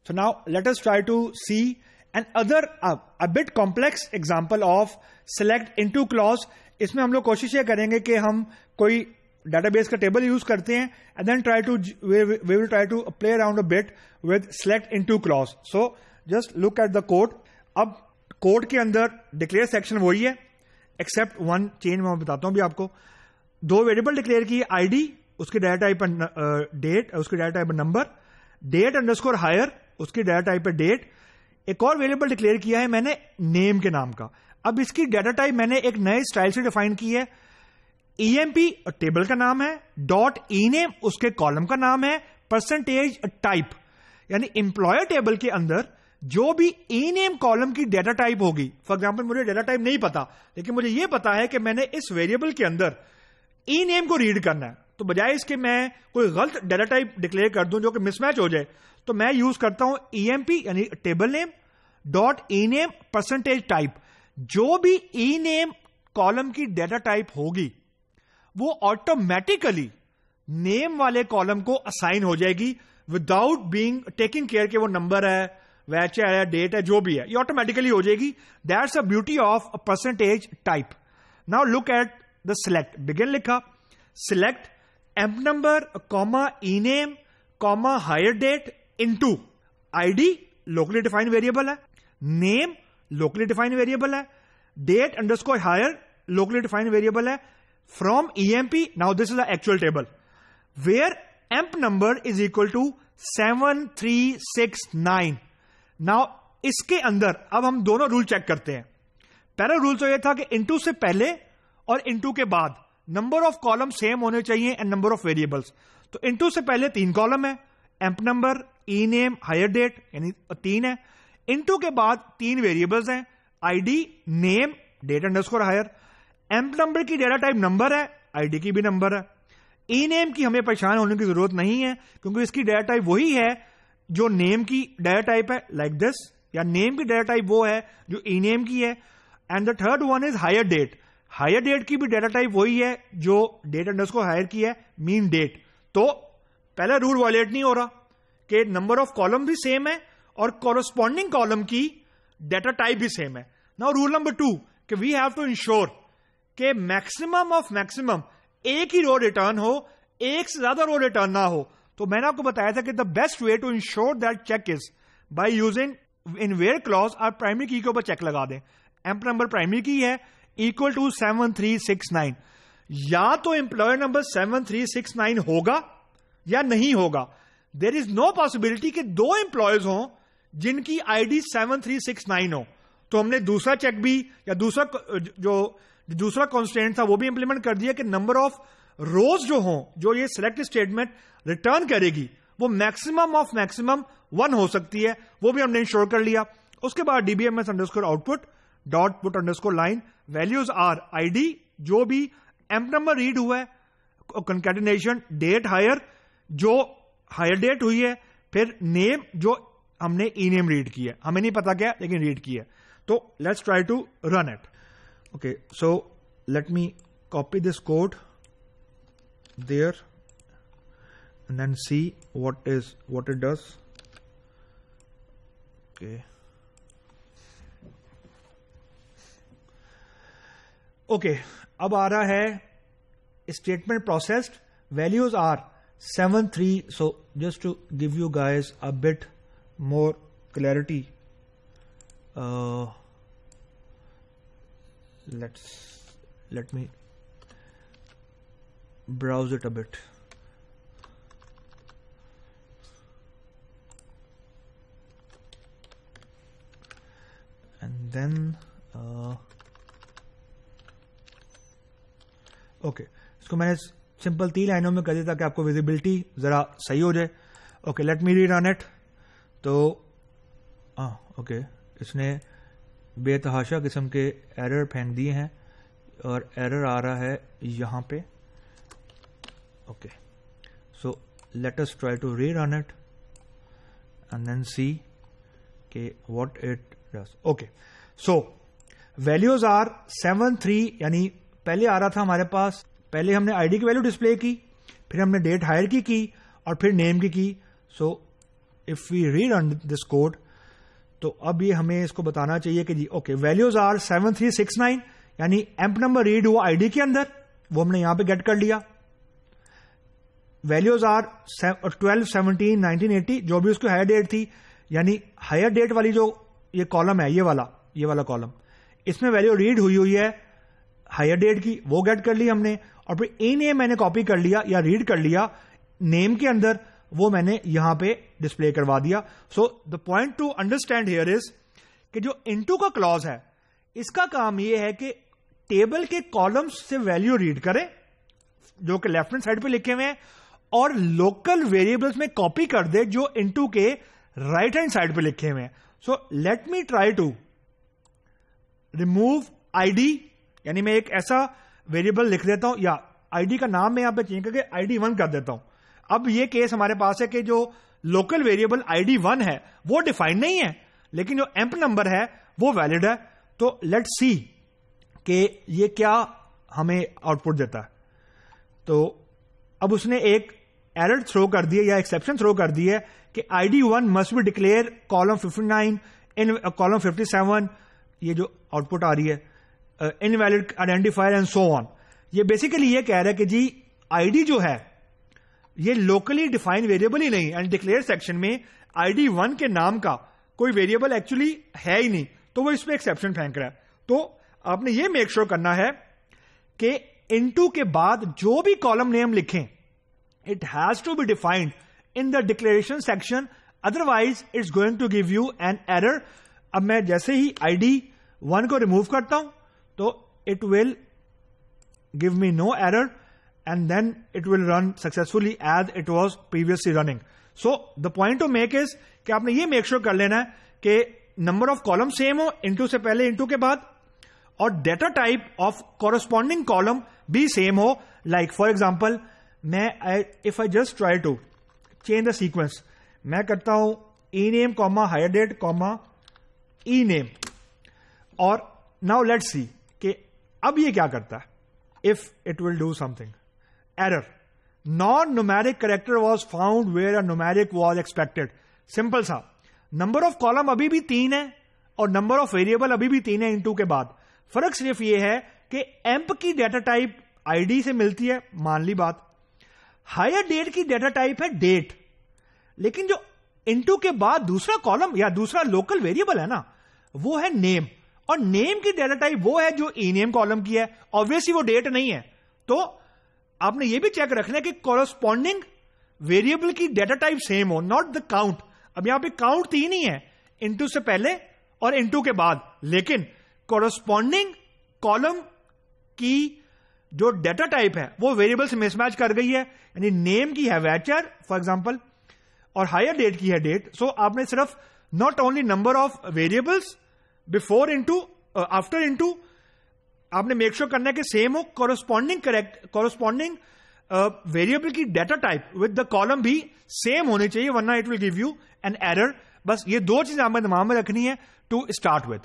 So now let us try to see another a bit complex example of select into clause. इसमें हम लोग कोशिश ये करेंगे कि हम कोई डेटाबेस का टेबल यूज करते हैं and then we will try to play around a bit with select into clause. So just look at the code. अब कोड के अंदर डिक्लेयर सेक्शन वही है एक्सेप्ट वन चेंज मैं बताता हूं भी आपको. दो वेरिएबल डिक्लेयर की, आईडी उसकी डाटा टाइप डेट, उसकी data type number, date underscore hire उसकी डाटा टाइप है डेट. एक और वेरिएबल डिक्लेयर किया है मैंने नेम के नाम का. अब इसकी डाटा टाइप मैंने एक नए स्टाइल से डिफाइन की है. ईएमपी टेबल का नाम है, डॉट ई नेम उसके कॉलम का नाम है, परसेंटेज टाइप यानी एम्प्लॉयर टेबल के अंदर जो भी ई नेम कॉलम की डाटा टाइप होगी. फॉर एग्जांपल मुझे डाटा टाइप नहीं पता, लेकिन मुझे यह पता है कि मैंने इस वेरिएबल के अंदर ई नेम को रीड करना है, तो बजाय इसके मैं कोई गलत डाटा टाइप डिक्लेयर कर दूं जो कि मिसमैच हो जाए, तो मैं यूज करता हूं ईएमपी यानी table name dot E name percentage type. जो भी ई नेम कॉलम की डाटा टाइप होगी वो ऑटोमेटिकली नेम वाले कॉलम को असाइन हो जाएगी विदाउट बीइंग टेकिंग केयर कि वो नंबर है, वैच है, डेट है, जो भी है, ये ऑटोमेटिकली हो जाएगी. That's a beauty of percentage type. Now look at the select. Begin लिखा, select emp number comma e name comma hire date into ID locally defined variable है, नेम लोकली डिफाइंड वेरिएबल है, date underscore hire locally defined variable है, from EMP. Now this is the actual table where emp number is equal to 7369. Now इसके अंदर अब हम दोनों rule check करते हैं. पहला रूल तो यह था कि इनटू से पहले और इनटू के बाद नंबर ऑफ कॉलम सेम होने चाहिए एंड नंबर ऑफ वेरिएबल्स. तो इनटू से पहले 3 कॉलम है, emp number, E name, hire date यानी 3 है. इनटू के बाद 3 वेरिएबल्स हैं, ID, name, date underscore hire. Emp number की डाटा टाइप नंबर है, आईडी की भी नंबर है. ई नेम की हमें परेशान होने की जरूरत नहीं है क्योंकि इसकी डाटा टाइप वही है जो नेम की डाटा टाइप है, लाइक दिस, या नेम की डाटा टाइप वो है जो ई नेम की है. And the third one is hire date. Hire date की भी डाटा टाइप वही है जो डेट अंडरस्कोर हायर की है, मीन डेट. तो पहला रूल वायलेट नहीं हो रहा कि नंबर ऑफ कॉलम भी सेम है और कॉरस्पॉन्डिंग कॉलम की डाटा टाइप भी सेम है. नाउ रूल नंबर 2 कि वी हैव टू इंश्योर कि मैक्सिमम ऑफ मैक्सिमम एक ही रो रिटर्न हो, एक से ज्यादा रो रिटर्न ना हो. तो मैंने आपको बताया था कि the best way to ensure that check is by using in where clause आप प्राइमरी की के ऊपर चेक लगा दें. एम्प नंबर प्राइमरी की है इक्वल टू 7369. या तो एम्प्लॉयर नंबर 7369 होगा या नहीं होगा. देयर इज नो पॉसिबिलिटी कि 2 एम्प्लॉयज हों जिनकी आईडी 7369 हो. तो हमने दूसरा चेक भी या दूसरा कॉन्स्टेंट था वो भी इंप्लीमेंट कर दिया कि नंबर ऑफ रोज जो हो जो ये सिलेक्ट स्टेटमेंट रिटर्न करेगी वो मैक्सिमम ऑफ मैक्सिमम 1 हो सकती है. वो भी हमने इंश्योर कर लिया. उसके बाद DBMS underscore output dot put underscore line values R ID जो भी एम्प नंबर रीड हुआ है, कंकैटिनेशन डेट हायर जो हायर डेट हुई है, फिर नेम जो हमने ई नेम रीड किया है, हमें नहीं पता क्या लेकिन रीड किया है. तो let's try to run it. Okay, so let me copy this code there and then see what it does. Okay. Okay, अब आ रहा है statement processed. Values are 73. So just to give you guys a bit more clarity, let me browse it a bit. And then okay, इसको मैंने simple 3 लाइनों में कर दिया ताकि आपको विजिबिलिटी जरा सही हो जाए. Okay, let me rerun it. तो ओके, इसने बेतहाशा किस्म के एरर फेंक दिए हैं और एरर आ रहा है यहां पे. Okay, so let us try to rerun it and then see के what it does. Okay, so values are 73 यानी पहले आ रहा था हमारे पास, पहले हमने आईडी की वैल्यू डिस्प्ले की, फिर हमने डेट हायर की और फिर नेम की. So if we read on this code, तो अब ये हमें इसको बताना चाहिए कि जी ओके, वैल्यूज आर 7369, यानी एम्प नंबर रीड हुआ आईडी के अंदर, वो हमने यहां पे गेट कर लिया। वैल्यूज आर 12, 17, 1980, जो भी उसकी हायर डेट थी, यानी हायर डेट वाली जो ये कॉलम है, ये वाला कॉलम, इसमें वैल्यू रीड हुई है हायर डेट की, वो गेट कर ली हमने। और फिर ए नेम मैंने कॉपी कर लिया या रीड कर लिया नेम के अंदर, वो मैंने यहां पे डिस्प्ले करवा दिया। So the point two understand here is कि जो इनटू का क्लॉज है, इसका काम ये है कि टेबल के कॉलम्स से वैल्यू रीड करें जो कि लेफ्ट हैंड साइड पे लिखे हुए हैं, और लोकल वेरिएबल्स में कॉपी कर दे जो इनटू के राइट हैंड साइड पे लिखे हुए हैं। So let me try to remove ID, यानी मैं एक ऐसा वेरिएबल लिख देता हूं, या आईडी का नाम मैं यहां पे चेंज करके ID1 कर देता हूं। अब ये केस हमारे पास है कि जो लोकल वेरिएबल ID1 है वो डिफाइंड नहीं है, लेकिन जो एम्प नंबर है वो वैलिड है। तो लेट्स सी कि ये क्या हमें आउटपुट देता है। तो अब उसने एक एरर थ्रो कर दी है या एक्सेप्शन थ्रो कर दी है कि ID1 must be declare column 59 in column 57, ये जो आउटपुट आ रही है, invalid identifier and so on. ये बेसिकली ये कह रहा है कि जी आईडी जो है ये लोकली डिफाइंड वेरिएबल ही नहीं, एंड डिक्लेयर सेक्शन में ID1 के नाम का कोई वेरिएबल एक्चुअली है ही नहीं, तो वो इसमें एक्सेप्शन फेंक रहा है। तो आपने ये मेक श्योर करना है कि इनटू के बाद जो भी कॉलम नेम लिखें, it has to be defined in the declaration section, otherwise it's going to give you an error. अब मैं जैसे ही ID1 को रिमूव करता हूं तो it will give me know error, and then it will run successfully as it was previously running. So the point to make is कि आपने ये make sure कर लेना है कि number of column same हो, into से पहले into के बाद, और data type of corresponding column भी same हो। Like for example, if I just try to change the sequence, मैं करता हूं ename comma higher date comma ename, और now let's see कि अब ये क्या करता है। If it will do something, error, non-numeric character was found where a numeric was expected। Simple सा, नंबर ऑफ कॉलम अभी भी 3 है और नंबर ऑफ वेरिएबल अभी भी 3 है इनटू के बाद। फर्क सिर्फ ये है कि एम्प की डेटा टाइप आईडी से मिलती है, मान ली बात। हायर डेट की डेटा टाइप है डेट, लेकिन जो इनटू के बाद दूसरा कॉलम या दूसरा लोकल वेरिएबल है ना, वो है नेम, और नेम की डेटा टाइप वो है जो ई नेम कॉलम की है। ऑब्वियसली वो डेट नहीं है, तो आपने ये भी चेक रखना है कि कॉरस्पॉन्डिंग वेरिएबल की डेटा टाइप सेम हो, नॉट द काउंट। अब यहां पे काउंट 3 ही है, इनटू से पहले और इनटू के बाद, लेकिन कॉरस्पॉन्डिंग कॉलम की जो डेटा टाइप है वो वेरिएबल से मिसमैच कर गई है, यानी नेम की है वेचर फॉर एग्जांपल, और हायर डेट की है डेट। सो आपने सिर्फ not only number of variables before into after into, आपने मेक श्योर करना है कि सेम हो, कॉरस्पॉन्डिंग वेरिएबल की data type with the column भी सेम होनी चाहिए, वरना it will give you an error. बस ये 2 चीजें हमें दिमाग में रखनी है टू स्टार्ट विद।